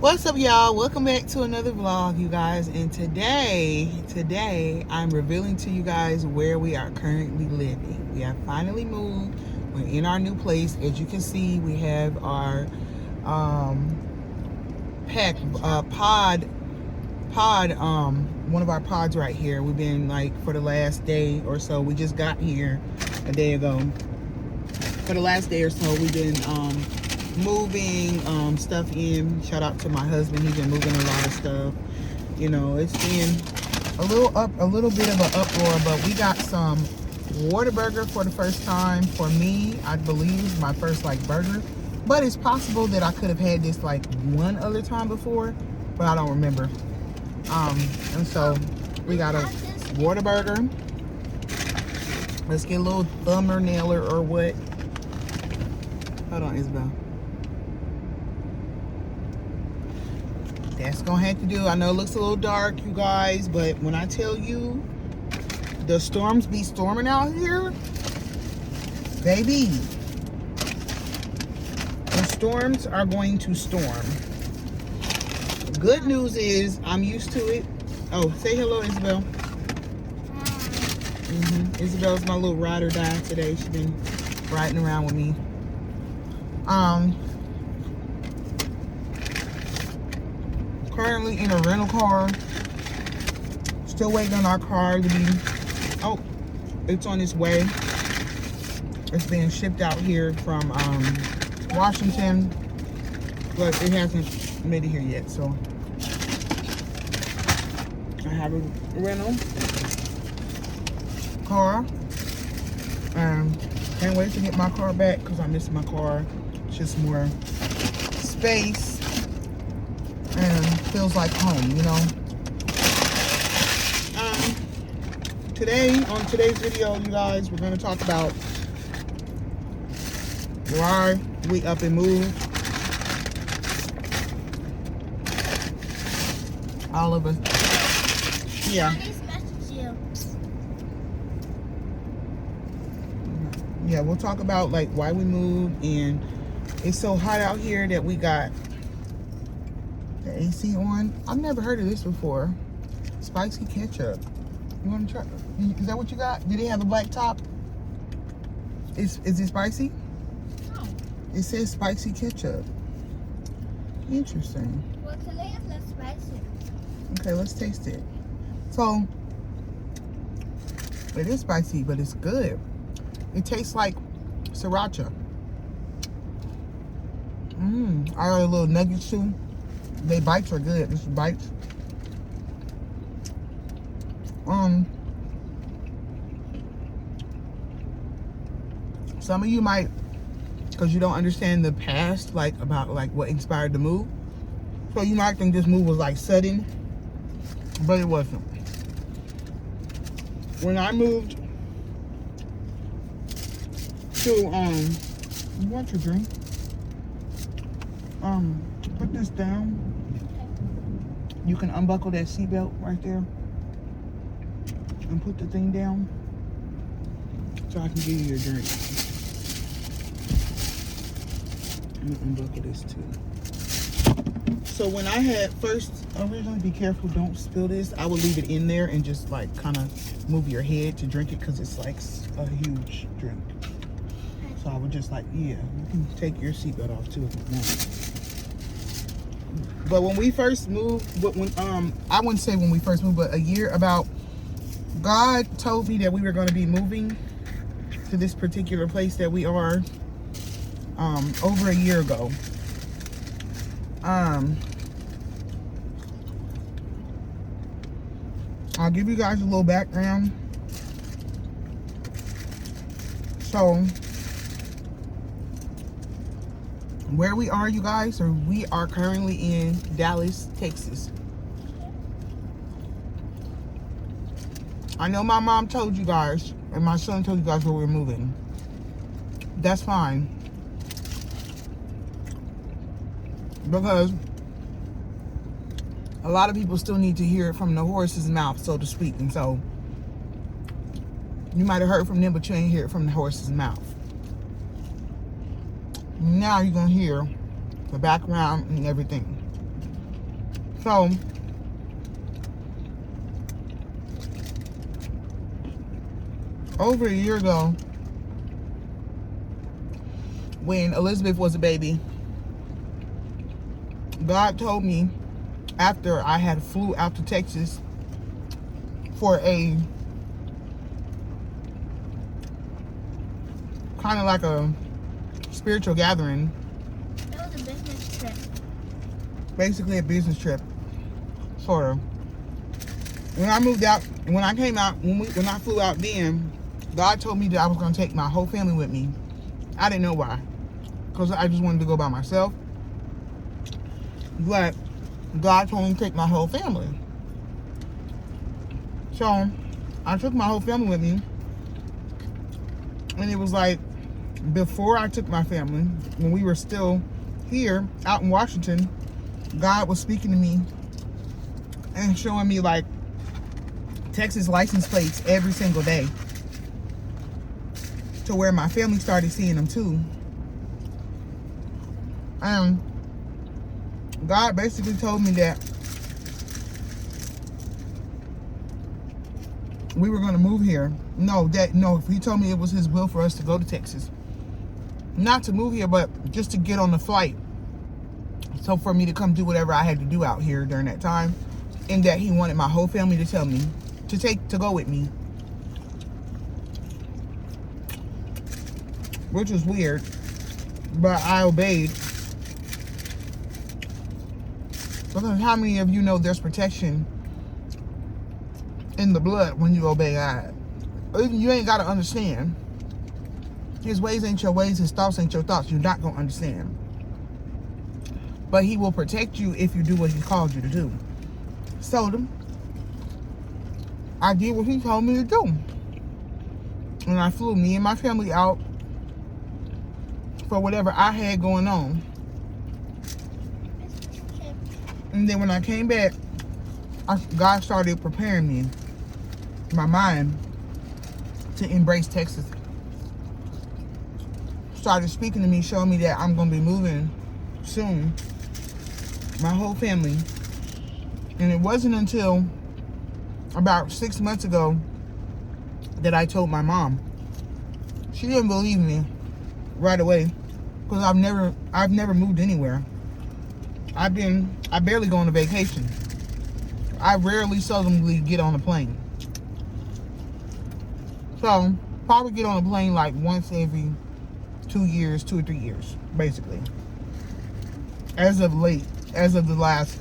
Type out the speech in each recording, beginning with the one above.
What's up, y'all? Welcome back to another vlog, you guys. And today I'm revealing to you guys where we are currently living. We have finally moved. We're in our new place. As you can see, we have our one of our pods right here. We've been like for the last day or so. We just got here a day ago. For the last day or so, we've been moving stuff in. Shout out to my husband. He's been moving a lot of stuff. You know, it's been a little bit of an uproar, but we got some Whataburger for the first time. For me, I believe my first like burger, but it's possible that I could have had this like one other time before, but I don't remember. And so we got a Whataburger. Let's get a little thumbnailer or what. Hold on, Isabel. That's gonna have to do. I know it looks a little dark, you guys, but when I tell you the storms be storming out here, baby, the storms are going to storm. Good news is I'm used to it. Oh, say hello, Isabel. Isabel's my little ride or die today. She's been riding around with me. Currently in a rental car. Still waiting on our car to be, oh, it's on its way. It's being shipped out here from Washington, but it hasn't made it here yet. So I have a rental car, and can't wait to get my car back because I miss my car. It's just more space and feels like home, you know. On today's video, you guys, we're gonna talk about why we up and moved. All of us. Yeah. Yeah, we'll talk about like why we moved, and it's so hot out here that we got the AC on. I've never heard of this before. Spicy ketchup. You want to try? Is that what you got? Did it have a black top? Is it spicy? No. It says spicy ketchup. Interesting. Well, today is less spicy. Okay, let's taste it. So, it is spicy, but it's good. It tastes like sriracha. I got a little nuggets too. They bites are good. This is bites. Some of you might, because you don't understand the past, like about like what inspired the move. So you might think this move was like sudden, but it wasn't. When I moved to you want your drink? Put this down. You can unbuckle that seatbelt right there and put the thing down so I can give you your drink. I'm gonna unbuckle this too. So when I had first originally, be careful, don't spill this. I would leave it in there and just like kind of move your head to drink it because it's like a huge drink. So I would just like, yeah, you can take your seatbelt off too if you want. But when we first moved, I wouldn't say when we first moved, but God told me that we were going to be moving to this particular place that we are over a year ago. I'll give you guys a little background. So, where we are, you guys, we are currently in Dallas, Texas. I know my mom told you guys, and my son told you guys where we're moving. That's fine. Because a lot of people still need to hear it from the horse's mouth, so to speak. And so, you might have heard from them, but you ain't hear it from the horse's mouth. Now you're going to hear the background and everything. So over a year ago, when Elizabeth was a baby, God told me, after I had flew out to Texas for a kind of like a spiritual gathering. That was a business trip. Basically a business trip, sort of. When I moved out, when I came out, when I flew out then, God told me that I was going to take my whole family with me. I didn't know why, because I just wanted to go by myself. But God told me to take my whole family. So I took my whole family with me. And it was like, before I took my family, when we were still here out in Washington, God was speaking to me and showing me like Texas license plates every single day, to where my family started seeing them too. God basically told me that we were going to move here. No, he told me it was his will for us to go to Texas. Not to move here, but just to get on the flight. So for me to come do whatever I had to do out here during that time. And that he wanted my whole family to tell me, to go with me. Which was weird. But I obeyed. Because how many of you know there's protection in the blood when you obey God? You ain't got to understand. His ways ain't your ways. His thoughts ain't your thoughts. You're not going to understand. But he will protect you if you do what he called you to do. So I did what he told me to do. And I flew me and my family out for whatever I had going on. And then when I came back, God started preparing me, my mind, to embrace Texas. Started speaking to me, showing me that I'm going to be moving soon. My whole family. And it wasn't until about 6 months ago that I told my mom. She didn't believe me right away, because I've never moved anywhere. I barely go on a vacation. I rarely, seldomly get on a plane. So, probably get on a plane like once every 2 years, 2 or 3 years, basically. As of the last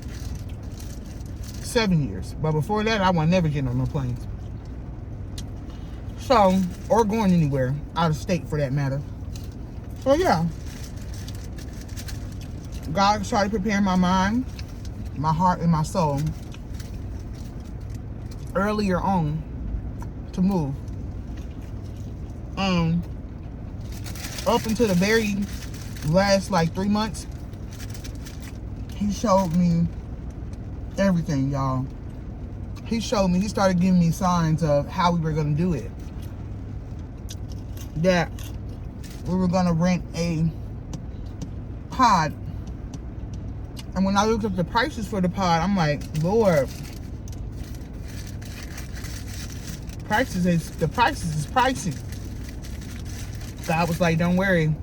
7 years. But before that, I was never getting on no planes. So, or going anywhere, out of state for that matter. So yeah. God started preparing my mind, my heart, and my soul earlier on to move. Up until the very last 3 months, he showed me everything, y'all. He started giving me signs of how we were going to do it. That we were going to rent a pod. And when I looked up the prices for the pod, I'm like, Lord, the prices is pricey. God was like, don't worry.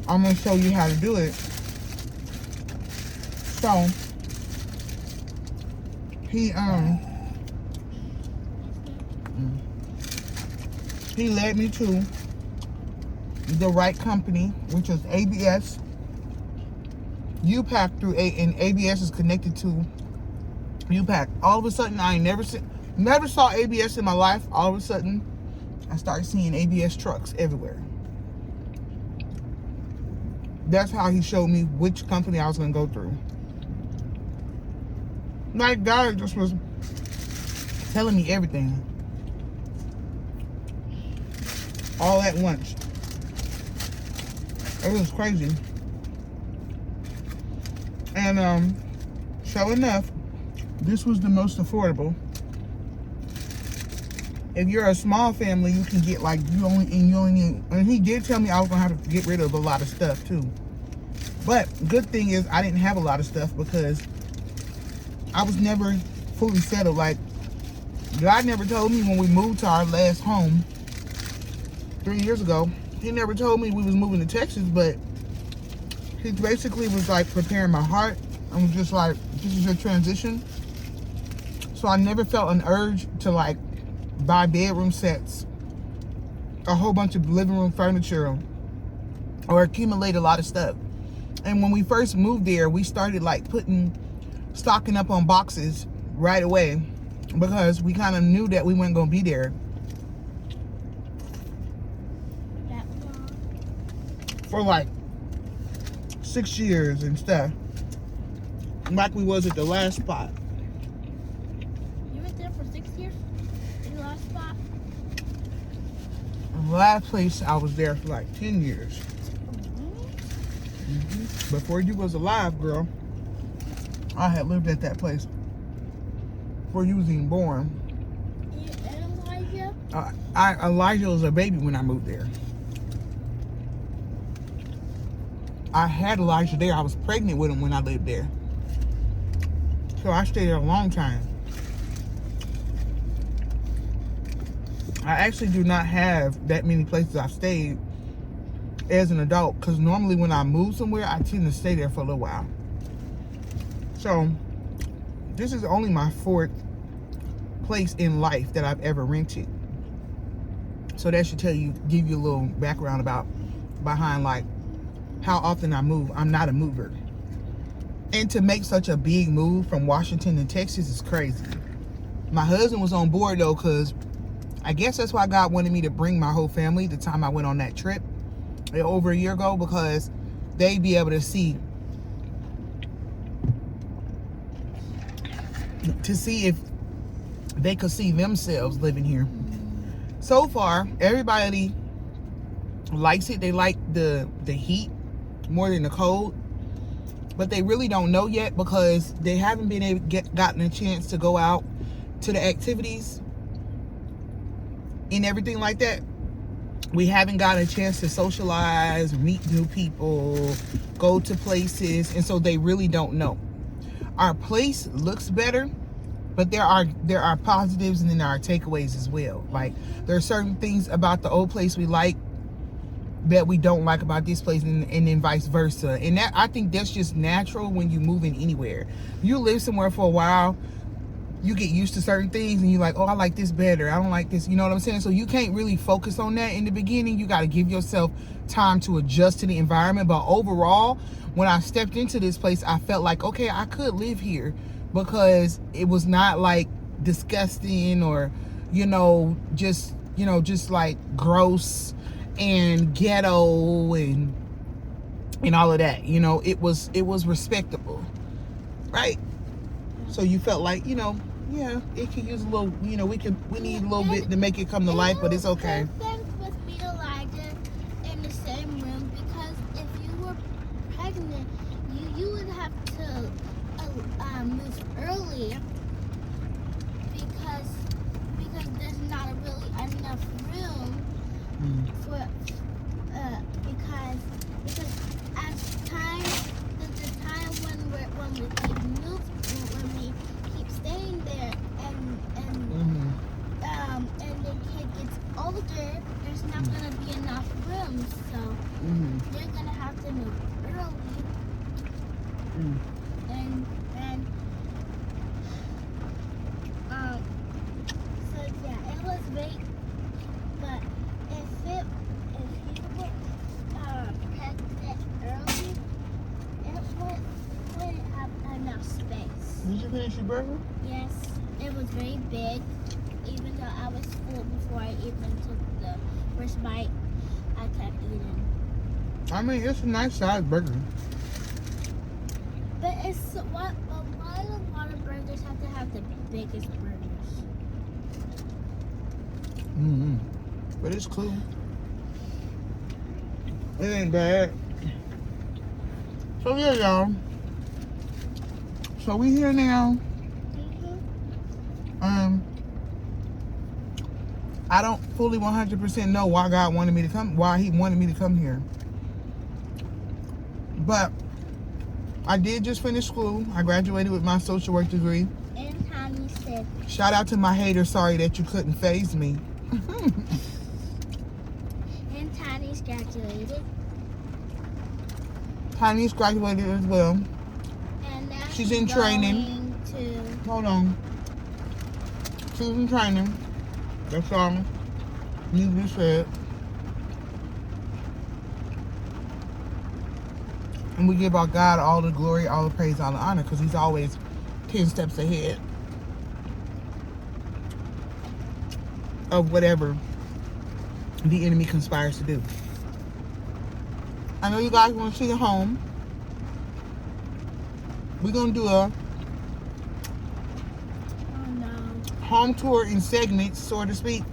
I'm going to show you how to do it. So, he led me to the right company, which is ABS. UPAC and ABS is connected to UPAC. All of a sudden, I never saw ABS in my life. All of a sudden, I started seeing ABS trucks everywhere. That's how he showed me which company I was going to go through. Like, God just was telling me everything. All at once. It was crazy. And, sure enough, this was the most affordable. If you're a small family, you can get you only need, and he did tell me I was gonna have to get rid of a lot of stuff too. But good thing is I didn't have a lot of stuff because I was never fully settled. Like, God never told me when we moved to our last home 3 years ago. He never told me we was moving to Texas, but he basically was like preparing my heart and was just like, this is your transition. So I never felt an urge to like buy bedroom sets, a whole bunch of living room furniture, or accumulate a lot of stuff. And when we first moved there, we started like stocking up on boxes right away because we kind of knew that we weren't going to be there for like 6 years and stuff, like we was at the last spot. You were there for 6 years in the last spot? The last place I was there for like 10 years. Before you was alive, girl, I had lived at that place before you was even born. And Elijah? Elijah was a baby when I moved there. I had Elijah there. I was pregnant with him when I lived there. So I stayed there a long time. I actually do not have that many places I've stayed as an adult, because normally when I move somewhere, I tend to stay there for a little while. So this is only my 4th place in life that I've ever rented. So that should give you a little background behind like how often I move. I'm not a mover. And to make such a big move from Washington to Texas is crazy. My husband was on board though, because I guess that's why God wanted me to bring my whole family the time I went on that trip over a year ago, because they'd be able to see if they could see themselves living here. So far, everybody likes it. They like the heat more than the cold, but they really don't know yet because they haven't been gotten a chance to go out to the activities and everything like that. We haven't got a chance to socialize, meet new people, go to places, and so they really don't know. Our place looks better, but there are positives and then there are takeaways as well. Like, there are certain things about the old place we like that we don't like about this place, and then vice versa. And that, I think that's just natural when you move in anywhere. You live somewhere for a while, you get used to certain things and you're like, oh, I like this better, I don't like this, you know what I'm saying? So you can't really focus on that in the beginning. You got to give yourself time to adjust to the environment. But overall, when I stepped into this place, I felt like, okay, I could live here, because it was not like disgusting or just like gross and ghetto and all of that. It was respectable, right? So you felt like, yeah, it could use a little, we need a little bit to make it come to life, but it's okay. Perfect with me and Elijah in the same room, because if you were pregnant, you would have to move early because there's not really enough room for because as time the time when we keep when we keep staying there and the kid gets older, there's not gonna be enough room, so they're gonna have to move early. So yeah, it was great, but if you were pregnant early, it wouldn't have enough space. Did you finish your burger? Yes, it was very big, even though I was full before I even took the first bite. I kept eating. I mean, it's a nice sized burger. But why do Whataburgers have to have the biggest burgers? But it's cool. It ain't bad. So yeah, y'all. So we here now. I don't fully 100% know why God wanted me to come, why he wanted me to come here. But I did just finish school. I graduated with my social work degree. And Tommy said. Shout out to my haters. Sorry that you couldn't phase me. And Tiny's graduated. Tiny's graduated as well. And now She's in training. To... Hold on. She's in training. That's all need to be said. And we give our God all the glory, all the praise, all the honor, because He's always 10 steps ahead of whatever the enemy conspires to do. I know you guys want to see the home. We're going to do a home tour in segments, so to speak.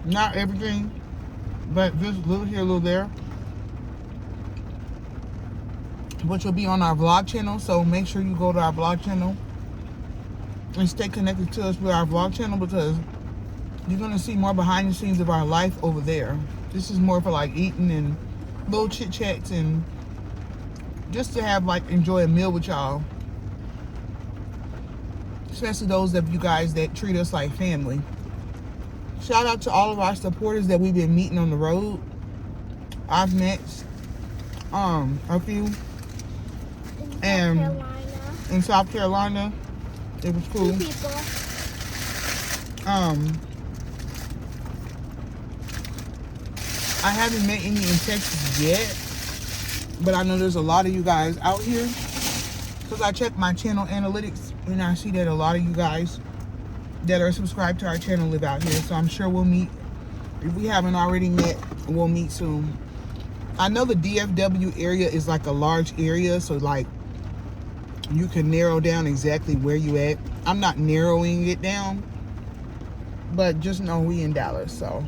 Not everything, but just a little here, a little there. Which will be on our vlog channel, so make sure you go to our vlog channel and stay connected to us with our vlog channel, because you're going to see more behind the scenes of our life over there. This is more for like eating and little chit chats and just to have like enjoy a meal with y'all, especially those of you guys that treat us like family. Shout out to all of our supporters that we've been meeting on the road. I've met a few in South Carolina. It was cool. 2 people. I haven't met any in Texas yet, but I know there's a lot of you guys out here, because I check my channel analytics and I see that a lot of you guys that are subscribed to our channel live out here. So I'm sure we'll meet. If we haven't already met, we'll meet soon. I know the DFW area is like a large area, so like you can narrow down exactly where you at. I'm not narrowing it down, but just know we in Dallas, so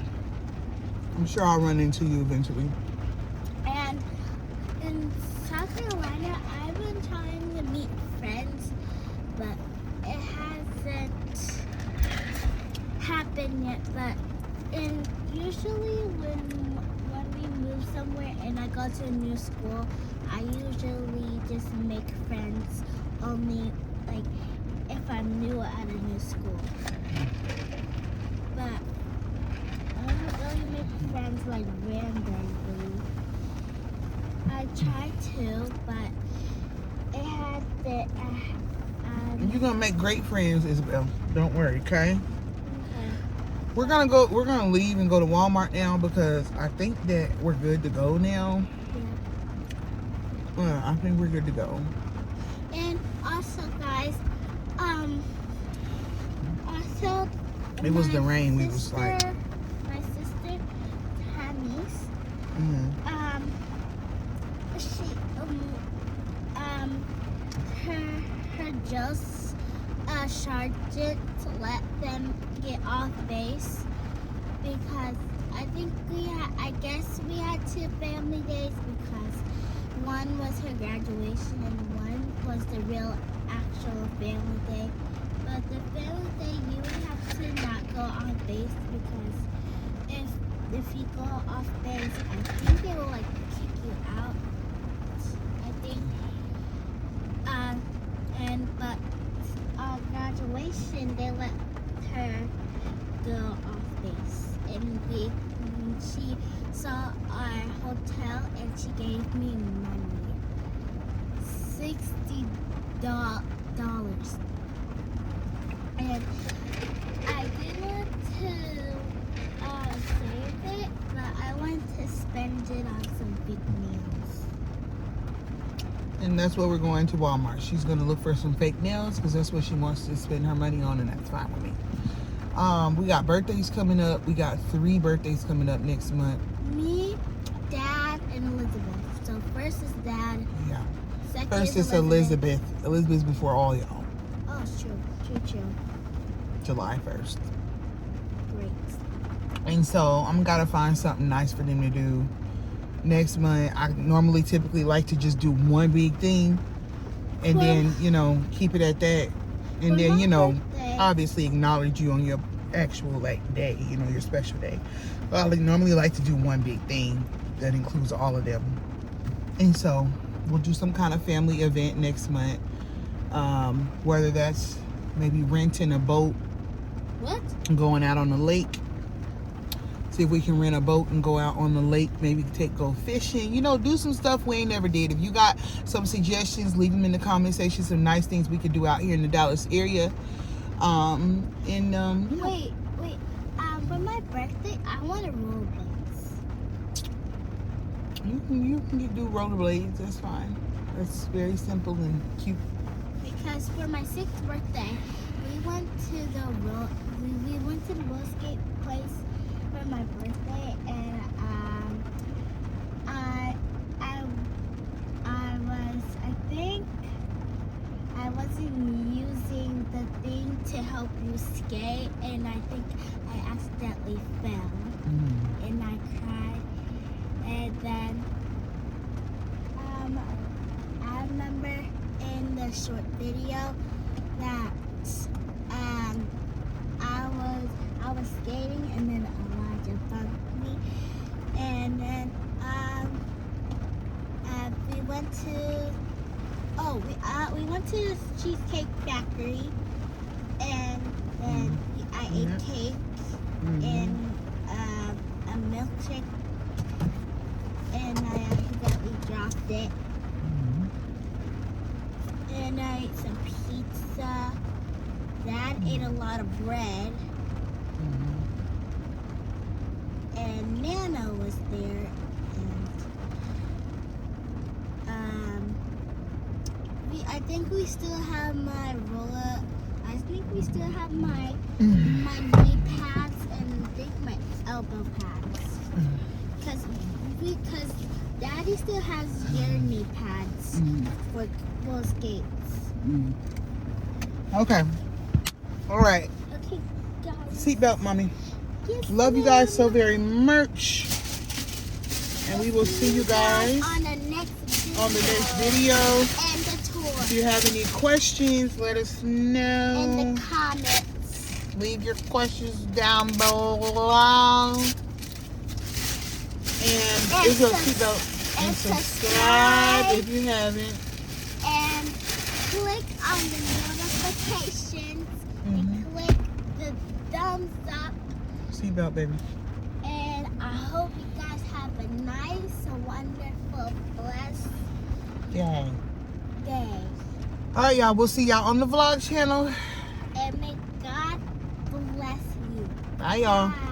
I'm sure I'll run into you eventually. And in South Carolina, I've been trying to meet friends, but it hasn't happened yet. But usually when we move somewhere and I go to a new school, I usually just make friends only like if I'm new at a new school. But I don't really make friends like randomly. I try to, but it has the. You're gonna make great friends, Isabel. Don't worry, okay? Okay. We're gonna leave and go to Walmart now, because I think that we're good to go now. Yeah. Well, I think we're good to go. And also, guys, also. It was the rain. My We was like. My sister, Tammy's. Mm-hmm. She her just sergeant to let them get off base, because I guess we had 2 family days, because one was her graduation and one was the real actual family day. But the family day, you would have to not go off base, because if you go off base, I think they will like kick you out. I think. But graduation, they let her go off base, and she saw our hotel and she gave me money, $60. And I did want to save it, but I want to spend it on some big meals. And that's what we're going to Walmart. She's gonna look for some fake nails, because that's what she wants to spend her money on, and that's fine with me. We got birthdays coming up. We got 3 birthdays coming up next month. Me, Dad, and Elizabeth. So first is Dad. Yeah. Second First is is Elizabeth. Elizabeth's before all y'all. Oh, true. July 1st. Great. And so I'm gotta find something nice for them to do next month. I normally typically like to just do one big thing and then, keep it at that. And then, obviously acknowledge you on your actual day, your special day. But I normally like to do one big thing that includes all of them. And so we'll do some kind of family event next month. Whether that's maybe renting a boat, What? and going out on the lake. See if we can rent a boat and go out on the lake. Maybe go fishing. You know, do some stuff we ain't never did. If you got some suggestions, leave them in the comment section. Some nice things we could do out here in the Dallas area. You know. Wait. For my birthday, I want a rollerblades. You can do rollerblades. That's fine. That's very simple and cute. Because for my 6th birthday, we went to the roller skate place for my birthday, and I wasn't using the thing to help you skate, and I think I accidentally fell, and I cried, and then I remember in the short video that I was skating, and then Elijah bumped me, and then we went to the Cheesecake Factory, and then I ate cake and a milkshake, and I accidentally dropped it. And I ate some pizza. Dad ate a lot of bread. And Nana was there. And I think we still have my roller. I think we still have my knee pads and I think my elbow pads. Because Daddy still has your knee pads for roller skates. Okay. All right. Okay, guys. Seatbelt, mommy. Yes, Love you guys so very much. And we will see you guys on the next video. And the tour. If you have any questions, let us know. In the comments. Leave your questions down below. And it's a seatbelt. And subscribe if you haven't. And click on the notifications. And click the thumbs up. Seatbelt, baby. And I hope you guys have a nice, wonderful, blessed Yay. day. All right, y'all. We'll see y'all on the vlog channel. And may God bless you. Bye, y'all. Bye.